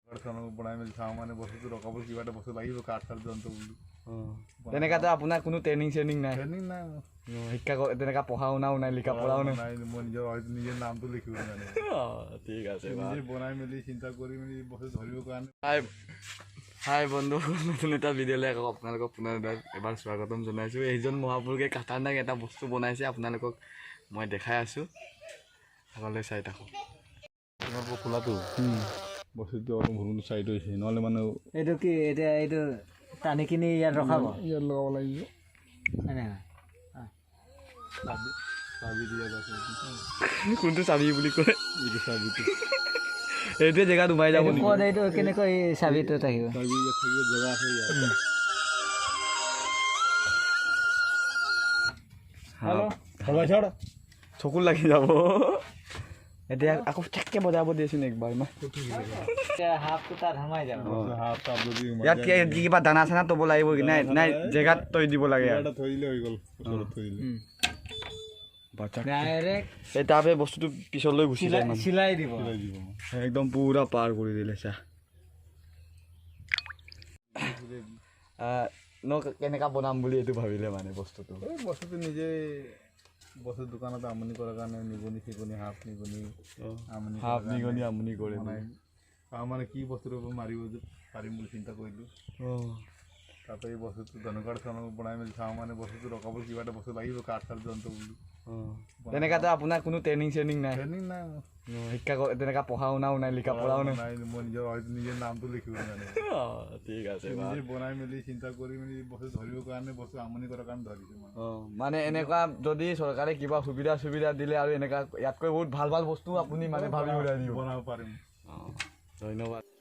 বনাই মেলি চাওঁ মানে বস্তুটো ৰখাবলৈ কিবা এটা বস্তু লাগিব কাঠ চাঠ যন্ত্ৰ বুলি তেনেকাতো আপোনাৰ কোনো ট্ৰেইনিং চেইনিং নাই ট্ৰেইনিং নাই শিক্ষা তেনেকা পঢ়া শুনাও নাই লিখা পঢ়াও নাই মই নিজৰ হয়তো নিজৰ নামটো লিখিব জানো ঠিক আছে নিজে বনাই মেলি চিন্তা কৰি মেলি বস্তু ধৰিবৰ কাৰণে হাই বন্ধু নতুন এটা ভিডিঅ'লৈ আকৌ আপোনালোকক পুনৰ এবাৰ স্বাগতম জনাইছোঁ এইজন মহাপুৰুষে খাতাৰনাক এটা বস্তু বনাইছে আপোনালোকক মই দেখাই আছোঁ আগলৈ চাই থাকোঁ তোমালোকৰ খোলাটো বস্তুটো অলপ ভুলটো চাইড হৈছে নহ'লে মানে এইটো কি এতিয়া এইটো টানি কিনি ইয়াত ৰখাব ইয়াত লগাব লাগিব চাবি দিয়া আছে কোনটো চাবি বুলি কয় এইটো চাবিটো এইটোৱে জেগাত সোমাই যাব নেকি ক'ত এইটো কেনেকৈ চাবিটো থাকিব চাবি ইয়াত থাকিব জেগা আছে ইয়াত চকুত লাগি যাব এতিয়া আকৌ ঠেককে বজাব দিয়েচোন একবাৰ মই হাফটো তাত সোমাই যাব ইয়াত কিবা দানা চানা থ'ব লাগিব কি নাই নাই জেগাত থৈ দিব লাগে থৈ দিলে হৈ গ'ল ওচৰত থৈ দিলে ডাইৰেক্ট এই তাৰপৰা বস্তুটো পিছলৈ গুচি যায় মানে চিলাই দিব একদম পুৰা পাৰ কৰি দিলে চা ন কেনেকা বনাম বুলি এইটো ভাবিলে মানে বস্তুটো এই বস্তুটো নিজে বস্তু দোকানত আমনি কৰাৰ কাৰণে নিগনি চিগনি সাপ নিগনি আমনি কৰে মানে কি বস্তুটো মাৰিব পাৰিম বুলি চিন্তা কৰিলোঁ তাতে এই বস্তুটো ধনুকাঠ বনাই মেলি চাওঁ মানে বস্তুটো ৰখাবলৈ কিবা এটা বস্তু লাগিব কাঠ চাঠ যন্ত্ৰ বুলি তেনেকাতো আপোনাৰ কোনো ট্ৰেইনিং চেইনিং নাই ট্ৰেইনিং নাই শিক্ষা তেনেকা পঢ়া শুনাও নাই লিখা পঢ়াও নাই মই নিজৰ হয়তো নিজৰ নামটো লিখিব জানো ঠিক আছে নিজে বনাই মেলি চিন্তা কৰি মেলি বস্তু ধৰিবৰ কাৰণে বস্তু আমনি কৰাৰ কাৰণে ধৰিছোঁ মানে এনেকুৱা যদি চৰকাৰে কিবা সুবিধা দিলে আৰু এনেকুৱা ইয়াতকৈ বহুত ভাল ভাল বস্তু আপুনি মানে ভাবি ওলাই দিব বনাব পাৰিম ধন্যবাদ